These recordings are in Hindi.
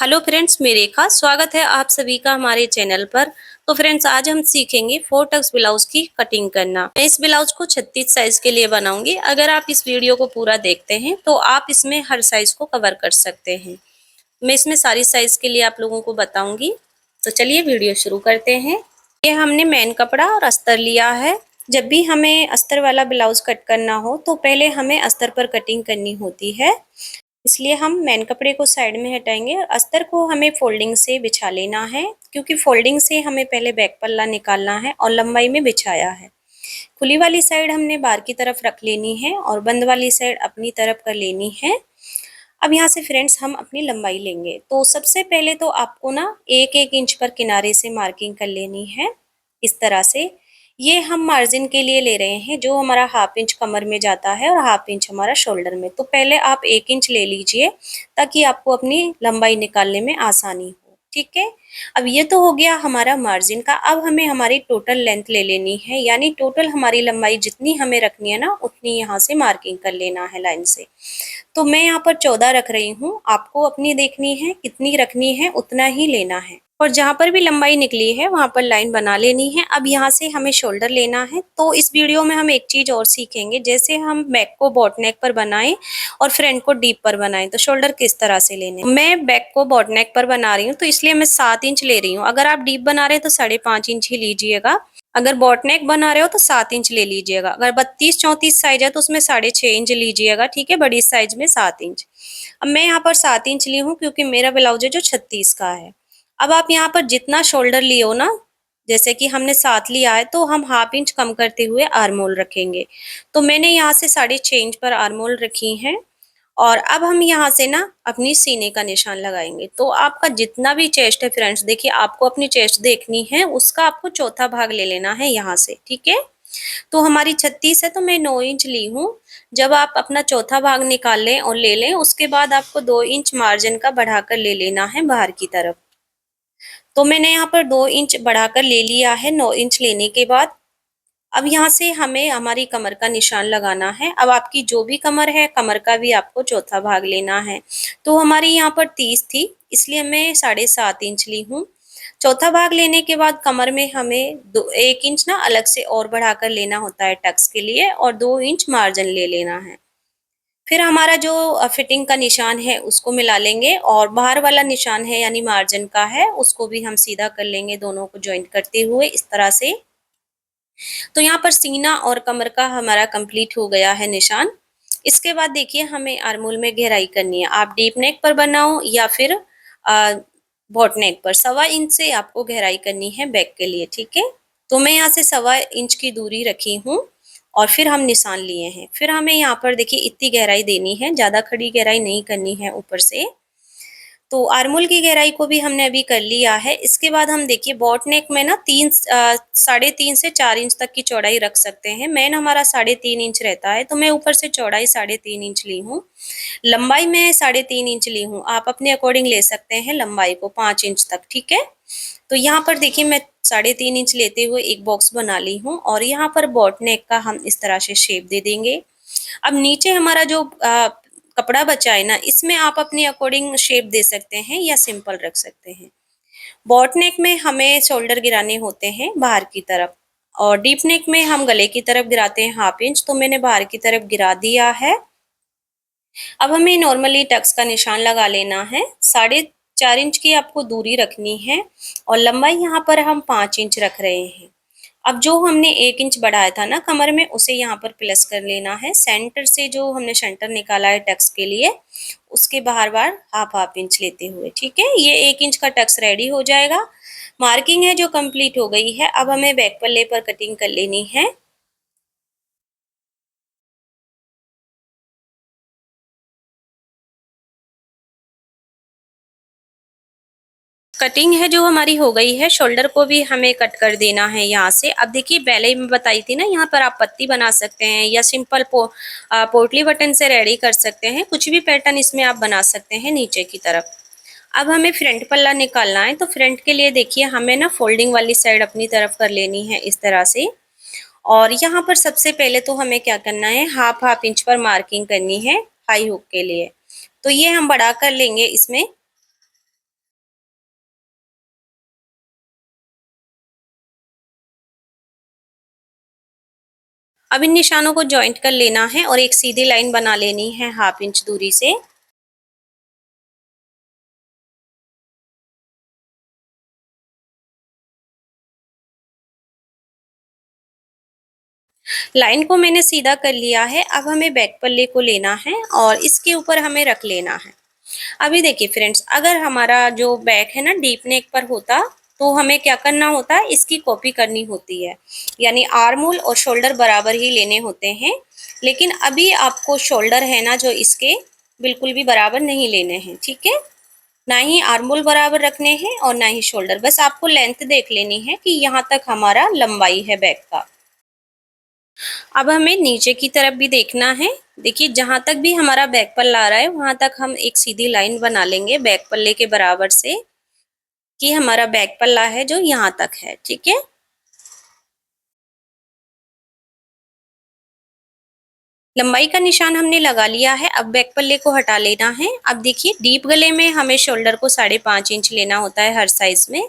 हेलो फ्रेंड्स, मैं रेखा स्वागत है आप सभी का हमारे चैनल पर। तो फ्रेंड्स, आज हम सीखेंगे 4 टक्स ब्लाउज की कटिंग करना। मैं इस ब्लाउज को 36 साइज के लिए बनाऊंगी। अगर आप इस वीडियो को पूरा देखते हैं तो आप इसमें हर साइज को कवर कर सकते हैं। मैं इसमें सारी साइज के लिए आप लोगों को बताऊंगी। तो चलिए वीडियो शुरू करते हैं। ये हमने मेन कपड़ा और अस्तर लिया है। जब भी हमें अस्तर वाला ब्लाउज कट करना हो तो पहले हमें अस्तर पर कटिंग करनी होती है, इसलिए हम मेन कपड़े को साइड में हटाएंगे और अस्तर को हमें फोल्डिंग से बिछा लेना है, क्योंकि फोल्डिंग से हमें पहले बैक पल्ला निकालना है और लंबाई में बिछाया है। खुली वाली साइड हमने बाहर की तरफ रख लेनी है और बंद वाली साइड अपनी तरफ कर लेनी है। अब यहाँ से फ्रेंड्स हम अपनी लंबाई लेंगे। तो सबसे पहले तो आपको ना 1-1 इंच पर किनारे से मार्किंग कर लेनी है, इस तरह से। ये हम मार्जिन के लिए ले रहे हैं, जो हमारा 1/2 इंच कमर में जाता है और 1/2 इंच हमारा शोल्डर में। तो पहले आप 1 इंच ले लीजिए ताकि आपको अपनी लंबाई निकालने में आसानी हो। ठीक है। अब ये तो हो गया हमारा मार्जिन का। अब हमें हमारी टोटल लेंथ ले लेनी है, यानी टोटल हमारी लंबाई जितनी हमें रखनी है ना, उतनी यहाँ से मार्किंग कर लेना है लाइन से। तो मैं यहाँ पर 14 रख रही हूँ। आपको अपनी देखनी है, कितनी रखनी है उतना ही लेना है। और जहाँ पर भी लंबाई निकली है वहां पर लाइन बना लेनी है। अब यहाँ से हमें शोल्डर लेना है। तो इस वीडियो में हम एक चीज और सीखेंगे, जैसे हम बैक को बॉट नेक पर बनाएं और फ्रंट को डीप पर बनाएं तो शोल्डर किस तरह से लेने। मैं बैक को बॉट नेक पर बना रही हूँ, तो इसलिए मैं 7 इंच ले रही हूँ। अगर आप डीप बना रहे हैं तो 5.5 इंच ही लीजिएगा। अगर बॉट नेक बना रहे हो तो 7 इंच ले लीजिएगा। अगर 32-34 साइज है तो उसमें 6.5 इंच लीजिएगा। ठीक है, बड़ी साइज में 7 इंच। अब मैं यहाँ पर 7 इंच ली हूँ क्योंकि मेरा ब्लाउज है जो 36 का है। अब आप यहाँ पर जितना शोल्डर लिए हो ना, जैसे कि हमने 7 लिया है तो हम 1/2 इंच कम करते हुए आर्म होल रखेंगे। तो मैंने यहाँ से 6.5 इंच पर आर्म होल रखी है। और अब हम यहाँ से ना अपनी सीने का निशान लगाएंगे। तो आपका जितना भी चेस्ट है फ्रेंड्स, देखिए आपको अपनी चेस्ट देखनी है, उसका आपको चौथा भाग ले लेना है यहाँ से। ठीक है। तो हमारी 36 है तो मैं 9 इंच ली हूँ। जब आप अपना चौथा भाग निकाल लें और ले लें, उसके बाद आपको 2 इंच मार्जिन का बढ़ाकर ले लेना है बाहर की तरफ। तो मैंने यहाँ पर 2 इंच बढ़ाकर ले लिया है 9 इंच लेने के बाद। अब यहाँ से हमें हमारी कमर का निशान लगाना है। अब आपकी जो भी कमर है, कमर का भी आपको चौथा भाग लेना है। तो हमारी यहाँ पर 30 थी, इसलिए मैं 7.5 इंच ली हूँ। चौथा भाग लेने के बाद कमर में हमें 1 इंच ना अलग से और बढ़ाकर लेना होता है टक्स के लिए, और 2 इंच मार्जिन ले लेना है। फिर हमारा जो फिटिंग का निशान है उसको मिला लेंगे, और बाहर वाला निशान है यानी मार्जिन का है, उसको भी हम सीधा कर लेंगे दोनों को ज्वाइंट करते हुए इस तरह से। तो यहाँ पर सीना और कमर का हमारा कंप्लीट हो गया है निशान। इसके बाद देखिए हमें आर्मोल में गहराई करनी है। आप डीप नेक पर बनाओ या फिर बॉट नेक पर, 1.25 इंच से आपको गहराई करनी है बैक के लिए। ठीक है। तो मैं यहाँ से 1.25 इंच की दूरी रखी हूँ और फिर हम निशान लिए हैं। फिर हमें यहाँ पर देखिए इतनी गहराई देनी है, ज्यादा खड़ी गहराई नहीं करनी है ऊपर से। तो आर्मोल की गहराई को भी हमने अभी कर लिया है। इसके बाद हम देखिए बॉट नेक में ना 3.5 से 4 इंच तक की चौड़ाई रख सकते हैं। मेन हमारा 3.5 इंच रहता है, तो मैं ऊपर से चौड़ाई 3.5 इंच ली हूँ। लंबाई में 3.5 इंच ली हूँ। आप अपने अकॉर्डिंग ले सकते हैं लंबाई को 5 इंच तक। ठीक है। तो यहाँ पर देखिए मैं 3.5 इंच लेते हुए एक बॉक्स बना ली हूँ, और यहाँ पर बॉट नेक का हम इस तरह से शेप दे देंगे। अब नीचे हमारा जो कपड़ा बचा है ना, इसमें आप अपने अकॉर्डिंग शेप दे सकते हैं या सिंपल रख सकते हैं। बॉट नेक में हमें शोल्डर गिराने होते हैं बाहर की तरफ, और डीप नेक में हम गले की तरफ गिराते हैं 1/2 इंच। तो मैंने बाहर की तरफ गिरा दिया है। अब हमें नॉर्मली टक्स का निशान लगा लेना है। 4.5 इंच की आपको दूरी रखनी है, और लंबाई यहाँ पर हम 5 इंच रख रहे हैं। अब जो हमने 1 इंच बढ़ाया था ना कमर में, उसे यहाँ पर प्लस कर लेना है। सेंटर से जो हमने सेंटर निकाला है टक्स के लिए, उसके बाहर बार 1/2 इंच लेते हुए। ठीक है। ये 1 इंच का टक्स रेडी हो जाएगा। मार्किंग है जो कंप्लीट हो गई है। अब हमें बैक पल्ले पर कटिंग कर लेनी है। कटिंग है जो हमारी हो गई है। शोल्डर को भी हमें कट कर देना है यहाँ से। अब देखिए पहले ही मैं बताई थी ना, यहाँ पर आप पत्ती बना सकते हैं या सिंपल पोटली बटन से रेडी कर सकते हैं। कुछ भी पैटर्न इसमें आप बना सकते हैं नीचे की तरफ। अब हमें फ्रंट पल्ला निकालना है। तो फ्रंट के लिए देखिए हमें ना फोल्डिंग वाली साइड अपनी तरफ कर लेनी है इस तरह से। और यहाँ पर सबसे पहले तो हमें क्या करना है, 1/2 इंच पर मार्किंग करनी है हाई हुक के लिए। तो ये हम बढ़ा कर लेंगे इसमें। अब इन निशानों को जॉइंट कर लेना है और एक सीधी लाइन बना लेनी है 1/2 इंच दूरी से। लाइन को मैंने सीधा कर लिया है। अब हमें बैक पल्ले को लेना है और इसके ऊपर हमें रख लेना है। अभी देखिए फ्रेंड्स, अगर हमारा जो बैक है ना डीप नेक पर होता तो हमें क्या करना होता है, इसकी कॉपी करनी होती है, यानी आर्म होल और शोल्डर बराबर ही लेने होते हैं। लेकिन अभी आपको शोल्डर है ना जो इसके बिल्कुल भी बराबर नहीं लेने हैं, ठीक है। ना ही आर्म होल बराबर रखने हैं और ना ही शोल्डर, बस आपको लेंथ देख लेनी है कि यहाँ तक हमारा लंबाई है बैक का। अब हमें नीचे की तरफ भी देखना है। देखिए जहां तक भी हमारा बैक पल्ला आ रहा है वहां तक हम एक सीधी लाइन बना लेंगे बैक पल्ले के बराबर से, कि हमारा बैक पल्ला है जो यहाँ तक है, ठीक है। लंबाई का निशान हमने लगा लिया है। अब बैक पल्ले को हटा लेना है। अब देखिए डीप गले में हमें शोल्डर को 5.5 इंच लेना होता है हर साइज में,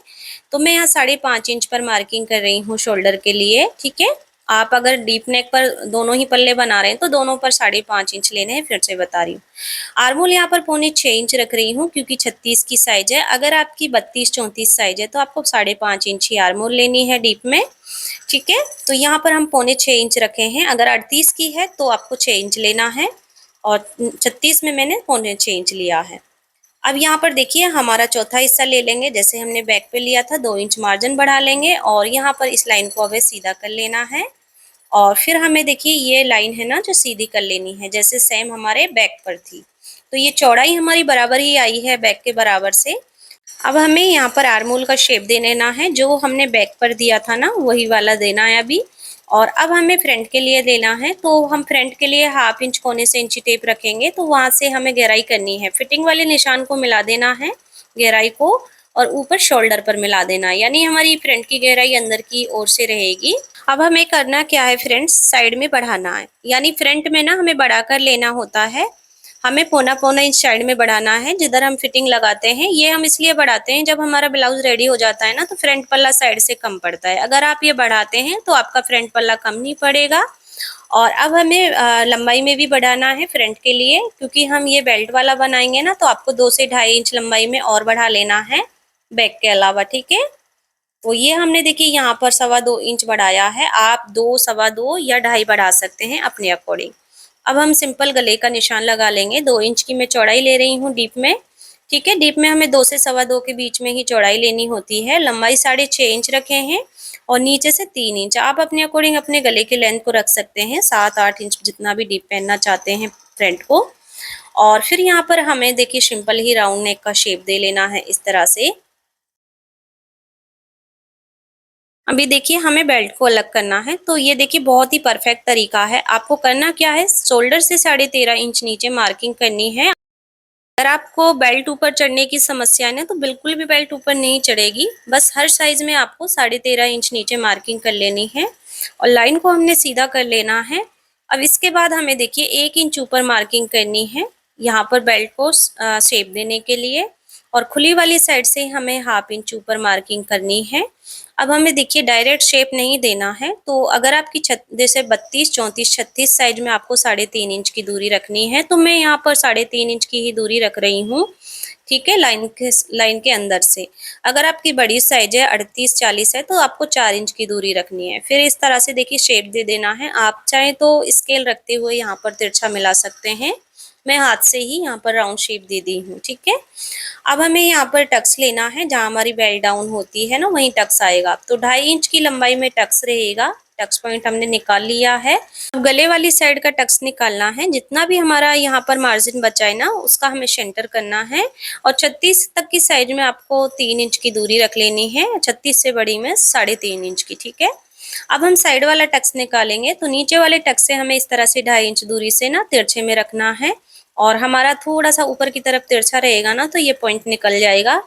तो मैं यहाँ 5.5 इंच पर मार्किंग कर रही हूँ शोल्डर के लिए, ठीक है। आप अगर डीप नेक पर दोनों ही पल्ले बना रहे हैं तो दोनों पर 5.5 इंच लेने हैं, फिर से बता रही हूँ। आर्मोल यहाँ पर 6.25 इंच रख रही हूँ क्योंकि 36 की साइज है। अगर आपकी 32-34 साइज है तो आपको 5.5 इंच ही आर्मोल लेनी है डीप में, ठीक है। तो यहाँ पर हम 6.25 इंच रखे हैं। अगर 38 की है तो आपको 6 इंच लेना है और 36 में मैंने 6.25 इंच लिया है। अब यहाँ पर देखिए हमारा चौथा हिस्सा ले लेंगे, जैसे हमने बैक पे लिया था 2 इंच मार्जिन बढ़ा लेंगे और यहाँ पर इस लाइन को हमें सीधा कर लेना है। और फिर हमें देखिए ये लाइन है ना जो सीधी कर लेनी है, जैसे सेम हमारे बैक पर थी। तो ये चौड़ाई हमारी बराबर ही आई है बैक के बराबर से। अब हमें यहाँ पर आर्मोल का शेप दे लेना है, जो हमने बैक पर दिया था ना वही वाला देना है अभी। और अब हमें फ्रंट के लिए देना है, तो हम फ्रंट के लिए 1/2 इंच कोने से इंची टेप रखेंगे, तो वहां से हमें गहराई करनी है। फिटिंग वाले निशान को मिला देना है गहराई को, और ऊपर शोल्डर पर मिला देना है, यानी हमारी फ्रंट की गहराई अंदर की ओर से रहेगी। अब हमें करना क्या है फ्रेंड्स, साइड में बढ़ाना है, यानी फ्रंट में ना हमें बढ़ाकर लेना होता है। हमें 1.25 इंच साइड में बढ़ाना है जिधर हम फिटिंग लगाते हैं। ये हम इसलिए बढ़ाते हैं, जब हमारा ब्लाउज रेडी हो जाता है ना तो फ्रंट पल्ला साइड से कम पड़ता है। अगर आप ये बढ़ाते हैं तो आपका फ्रंट पल्ला कम नहीं पड़ेगा। और अब हमें लंबाई में भी बढ़ाना है फ्रंट के लिए, क्योंकि हम ये बेल्ट वाला बनाएंगे ना, तो आपको 2 से 2.5 इंच लंबाई में और बढ़ा लेना है बैक के अलावा, ठीक है। तो ये हमने देखिए यहाँ पर 2.25 इंच बढ़ाया है। आप 2, 2.25 या 2.5 बढ़ा सकते हैं अपने अकॉर्डिंग। अब हम सिंपल गले का निशान लगा लेंगे। 2 इंच की मैं चौड़ाई ले रही हूँ डीप में, ठीक है। डीप में हमें 2 से 2.25 के बीच में ही चौड़ाई लेनी होती है। लंबाई 6.5 इंच रखे हैं और नीचे से 3 इंच। आप अपने अकॉर्डिंग अपने गले की लेंथ को रख सकते हैं, 7-8 इंच जितना भी डीप पहनना चाहते हैं फ्रंट को। और फिर यहाँ पर हमें देखिए सिंपल ही राउंड नेक का शेप दे लेना है इस तरह से। अभी देखिए हमें बेल्ट को अलग करना है, तो ये देखिए बहुत ही परफेक्ट तरीका है। आपको करना क्या है, शोल्डर से 13.5 इंच नीचे मार्किंग करनी है। अगर आपको बेल्ट ऊपर चढ़ने की समस्या है ना, तो बिल्कुल भी बेल्ट ऊपर नहीं चढ़ेगी। बस हर साइज में आपको 13.5 इंच नीचे मार्किंग कर लेनी है और लाइन को हमने सीधा कर लेना है। अब इसके बाद हमें देखिए 1 इंच ऊपर मार्किंग करनी है यहाँ पर बेल्ट को शेप देने के लिए, और खुली वाली साइड से हमें 1/2 इंच ऊपर मार्किंग करनी है। अब हमें देखिए डायरेक्ट शेप नहीं देना है, तो अगर आपकी जैसे 32, 34, 36 साइज में आपको 3.5 इंच की दूरी रखनी है, तो मैं यहाँ पर 3.5 इंच की ही दूरी रख रही हूँ, ठीक है। लाइन के अंदर से। अगर आपकी बड़ी साइज है 38, 40 है तो आपको 4 इंच की दूरी रखनी है। फिर इस तरह से देखिए शेप दे देना है। आप चाहें तो स्केल रखते हुए यहाँ पर तिरछा मिला सकते हैं। मैं हाथ से ही यहाँ पर राउंड शेप दे दी हूँ, ठीक है। अब हमें यहाँ पर टक्स लेना है, जहाँ हमारी बेल्ट डाउन होती है ना वहीं टक्स आएगा, तो 2.5 इंच की लंबाई में टक्स रहेगा। टक्स पॉइंट हमने निकाल लिया है। अब गले वाली साइड का टक्स निकालना है। जितना भी हमारा यहाँ पर मार्जिन बचा है ना उसका हमें सेंटर करना है। और 36 तक की साइज में आपको 3 इंच की दूरी रख लेनी है, 36 से बड़ी में 3.5 इंच की, ठीक है। अब हम साइड वाला टक्स निकालेंगे, तो नीचे वाले टक्स से हमें इस तरह से 2.5 इंच दूरी से ना तिरछे में रखना है, और हमारा थोड़ा सा ऊपर की तरफ तिरछा रहेगा ना तो ये पॉइंट निकल जाएगा।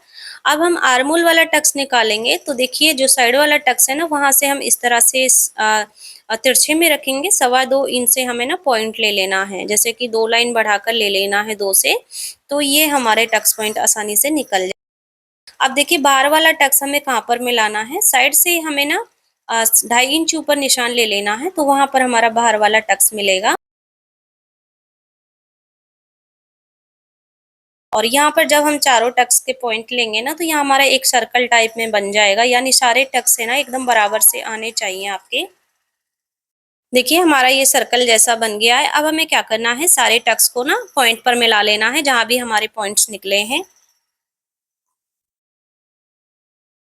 अब हम आर्मोल वाला टक्स निकालेंगे, तो देखिए जो साइड वाला टक्स है ना वहां से हम इस तरह से तिरछे में रखेंगे। 2.25 इंच से हमें ना पॉइंट ले लेना है, जैसे कि 2 लाइन बढ़ाकर ले लेना है 2 से, तो ये हमारे टक्स पॉइंट आसानी से निकल जाए। अब देखिए बाहर वाला टक्स हमें कहाँ पर मिलाना है, साइड से हमें ना 2.5 इंच ऊपर निशान ले लेना है, तो वहां पर हमारा बाहर वाला टक्स मिलेगा। और यहाँ पर जब हम चारों टक्स के पॉइंट लेंगे ना, तो यहाँ हमारा एक सर्कल टाइप में बन जाएगा, यानी सारे टक्स है ना एकदम बराबर से आने चाहिए आपके। देखिए हमारा ये सर्कल जैसा बन गया है। अब हमें क्या करना है, सारे टक्स को ना पॉइंट पर मिला लेना है जहां भी हमारे पॉइंट्स निकले हैं।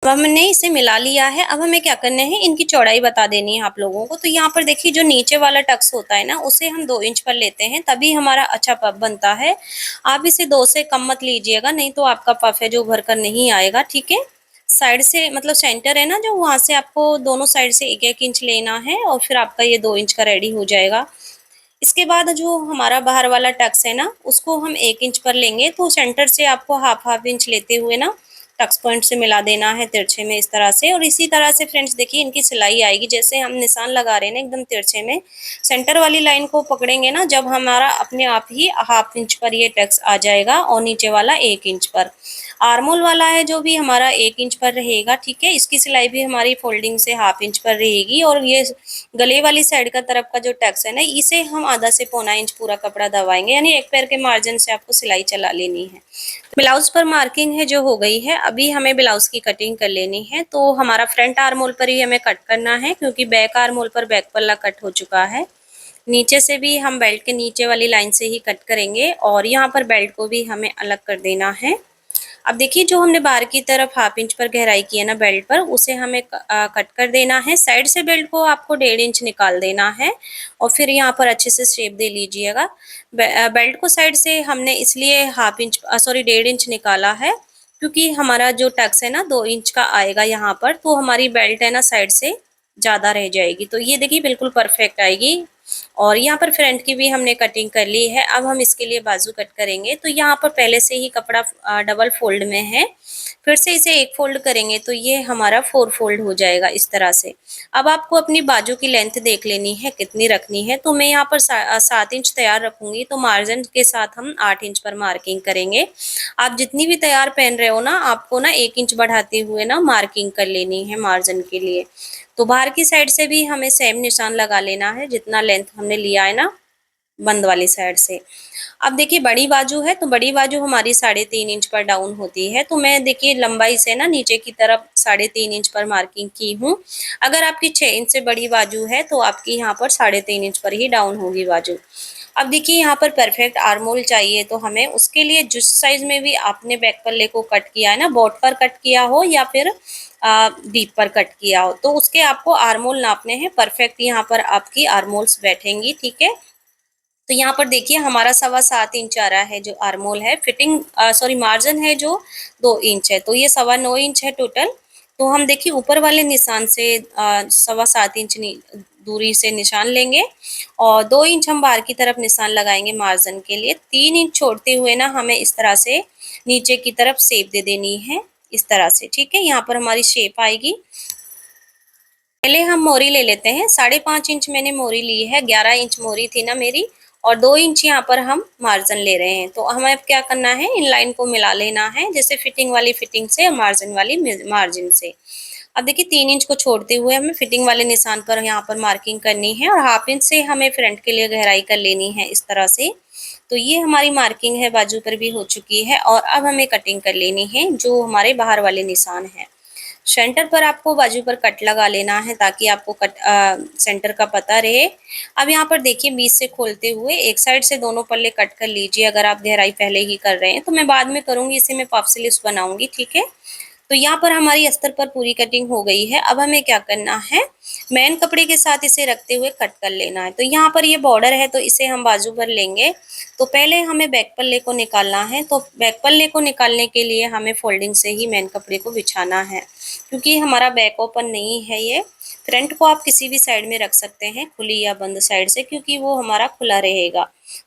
अब हमने इसे मिला लिया है। अब हमें क्या करना है, इनकी चौड़ाई बता देनी है आप लोगों को। तो यहाँ पर देखिए जो नीचे वाला टक्स होता है ना, उसे हम 2 इंच पर लेते हैं, तभी हमारा अच्छा पफ बनता है। आप इसे 2 से कम मत लीजिएगा, नहीं तो आपका पफ है जो उभर कर नहीं आएगा। ठीक है, साइड से मतलब सेंटर है ना जो, वहां से आपको दोनों साइड से 1-1 इंच लेना है, और फिर आपका ये 2 इंच का रेडी हो जाएगा। इसके बाद जो हमारा बाहर वाला टक्स है ना, उसको हम 1 इंच पर लेंगे। तो सेंटर से आपको हाफ हाफ इंच लेते हुए ना टक्स पॉइंट से मिला देना है तिरछे में, इस तरह से। और इसी तरह से फ्रेंड्स देखिए इनकी सिलाई आएगी, जैसे हम निशान लगा रहे हैं ना एकदम तिरछे में, सेंटर वाली लाइन को पकड़ेंगे ना जब, हमारा अपने आप ही हाफ इंच पर ये टक्स आ जाएगा, और नीचे वाला 1 इंच पर। आर्मोल वाला है जो भी हमारा 1 इंच पर रहेगा। ठीक है, इसकी सिलाई भी हमारी फोल्डिंग से हाफ इंच पर रहेगी। और ये गले वाली साइड का तरफ का जो टक्स है ना, इसे हम आधा से पौना इंच पूरा कपड़ा दबाएंगे, यानी एक पैर के मार्जिन से आपको सिलाई चला लेनी है। ब्लाउज पर मार्किंग है जो हो गई है, अभी हमें ब्लाउज की कटिंग कर लेनी है। तो हमारा फ्रंट आर्म होल पर ही हमें कट करना है, क्योंकि बैक आर्म होल पर बैक पल्ला कट हो चुका है। नीचे से भी हम बेल्ट के नीचे वाली लाइन से ही कट करेंगे, और यहाँ पर बेल्ट को भी हमें अलग कर देना है। अब देखिए जो हमने बाहर की तरफ हाफ इंच पर गहराई की है ना बेल्ट पर, उसे हमें कट कर देना है। साइड से बेल्ट को आपको 1.5 इंच निकाल देना है, और फिर यहाँ पर अच्छे से शेप दे लीजिएगा। बेल्ट को साइड से हमने इसलिए हाफ इंच सॉरी 1.5 इंच निकाला है, क्योंकि हमारा जो टक्स है ना 2 इंच का आएगा यहाँ पर, तो हमारी बेल्ट है ना साइड से ज्यादा रह जाएगी। तो ये देखिए बिल्कुल परफेक्ट आएगी। और यहाँ पर फ्रंट की भी हमने कटिंग कर ली है। अब हम इसके लिए बाजू कट करेंगे। तो यहाँ पर पहले से ही कपड़ा डबल फोल्ड में है, फिर से इसे एक फोल्ड करेंगे तो ये हमारा 4 फोल्ड हो जाएगा इस तरह से। अब आपको अपनी बाजू की लेंथ देख लेनी है कितनी रखनी है। तो मैं यहाँ पर 7 इंच तैयार रखूंगी, तो मार्जिन के साथ हम 8 इंच पर मार्किंग करेंगे। आप जितनी भी तैयार पहन रहे हो ना, आपको ना 1 इंच बढ़ाते हुए ना मार्किंग कर लेनी है मार्जिन के लिए। तो बाहर की साइड से भी हमें सेम निशान लगा लेना है, जितना लेंथ हमने लिया है ना बंद वाली साइड से। अब देखिए बड़ी बाजू है, तो बड़ी बाजू हमारी 3.5 इंच पर डाउन होती है। तो मैं देखिए लंबाई से ना नीचे की तरफ 3.5 इंच पर मार्किंग की हूँ। अगर आपकी 6 इंच से बड़ी बाजू है, तो आपकी यहाँ पर 3.5 इंच पर ही डाउन होगी बाजू। अब देखिए यहाँ पर परफेक्ट आर्मोल चाहिए, तो हमें उसके लिए जिस साइज में भी आपने बैक पल्ले को कट किया है ना, बॉट पर कट किया हो या फिर डीप पर कट किया हो, तो उसके आपको आर्मोल नापने हैं। परफेक्ट यहाँ पर आपकी आर्मोल्स बैठेंगी। ठीक है, तो यहाँ पर देखिए हमारा 7.25 इंच आ रहा है जो आर्मोल है। फिटिंग सॉरी मार्जिन है जो 2 इंच है, तो ये 9.25 इंच है टोटल। तो हम देखिए ऊपर वाले निशान से 7.25 इंच दूरी से निशान लेंगे, और 2 इंच हम बाहर की तरफ निशान लगाएंगे मार्जिन के लिए। 3 इंच छोड़ते हुए ना हमें इस तरह से नीचे की तरफ शेप दे देनी है, इस तरह से। ठीक है, यहाँ पर हमारी शेप आएगी। पहले हम मोरी ले लेते हैं। 5.5 इंच मैंने मोरी ली है, 11 इंच मोरी थी ना मेरी, और 2 इंच यहाँ पर हम मार्जिन ले रहे हैं। तो हमें अब क्या करना है, इन लाइन को मिला लेना है, जैसे फिटिंग वाली फिटिंग से, मार्जिन वाली मार्जिन से। अब देखिए 3 इंच को छोड़ते हुए हमें फिटिंग वाले निशान पर यहाँ पर मार्किंग करनी है, और हाफ इंच से हमें फ्रंट के लिए गहराई कर लेनी है इस तरह से। तो ये हमारी मार्किंग है, बाजू पर भी हो चुकी है। और अब हमें कटिंग कर लेनी है जो हमारे बाहर वाले निशान है। सेंटर पर आपको बाजू पर कट लगा लेना है, ताकि आपको सेंटर का पता रहे। अब यहाँ पर देखिए बीच से खोलते हुए एक साइड से दोनों पल्ले कट कर लीजिए। अगर आप गहराई पहले ही कर रहे हैं, तो मैं बाद में करूंगी, इसे मैं पफ स्लीव्स बनाऊंगी। ठीक है, तो यहाँ पर हमारी अस्तर पर पूरी कटिंग हो गई है। अब हमें क्या करना है, मेन कपड़े के साथ इसे रखते हुए कट कर लेना है। तो यहाँ पर ये बॉर्डर है, तो इसे हम बाजू पर लेंगे। तो पहले हमें बैक पल्ले को निकालना है। तो बैक पल्ले को निकालने के लिए हमें फोल्डिंग से ही मेन कपड़े को बिछाना है, क्योंकि हमारा बैक ओपन नहीं है ये। फ्रंट को आप किसी भी साइड में रख सकते हैं, खुली या बंद साइड से, क्योंकि वो हमारा खुला रहेगा।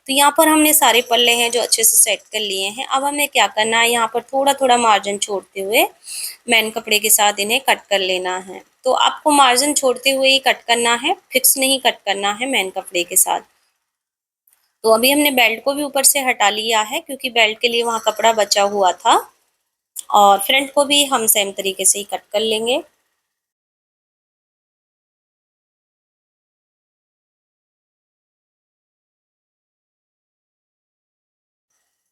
तो यहाँ पर हमने सारे पल्ले हैं जो अच्छे से सेट कर लिए हैं। अब हमें क्या करना है, यहाँ पर थोड़ा थोड़ा मार्जिन छोड़ते हुए मेन कपड़े के साथ इन्हें कट कर लेना है। तो आपको मार्जिन छोड़ते हुए ही कट करना है, फिक्स नहीं कट करना है मेन कपड़े के साथ। तो अभी हमने बेल्ट को भी ऊपर से हटा लिया है, क्योंकि बेल्ट के लिए वहाँ कपड़ा बचा हुआ था। और फ्रंट को भी हम सेम तरीके से ही कट कर लेंगे।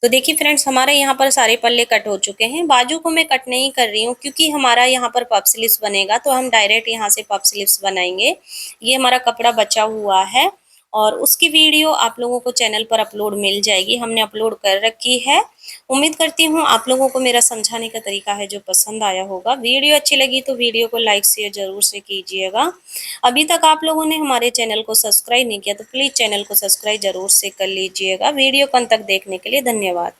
तो देखिए फ्रेंड्स, हमारे यहाँ पर सारे पल्ले कट हो चुके हैं। बाजू को मैं कट नहीं कर रही हूँ क्योंकि हमारा यहाँ पर पफ स्लीव्स बनेगा, तो हम डायरेक्ट यहाँ से पफ स्लीव्स बनाएंगे। ये हमारा कपड़ा बचा हुआ है और उसकी वीडियो आप लोगों को चैनल पर अपलोड मिल जाएगी, हमने अपलोड कर रखी है। उम्मीद करती हूँ आप लोगों को मेरा समझाने का तरीका है जो पसंद आया होगा। वीडियो अच्छी लगी तो वीडियो को लाइक शेयर जरूर से कीजिएगा। अभी तक आप लोगों ने हमारे चैनल को सब्सक्राइब नहीं किया तो प्लीज़ चैनल को सब्सक्राइब जरूर से कर लीजिएगा। वीडियो को अंत तक देखने के लिए धन्यवाद।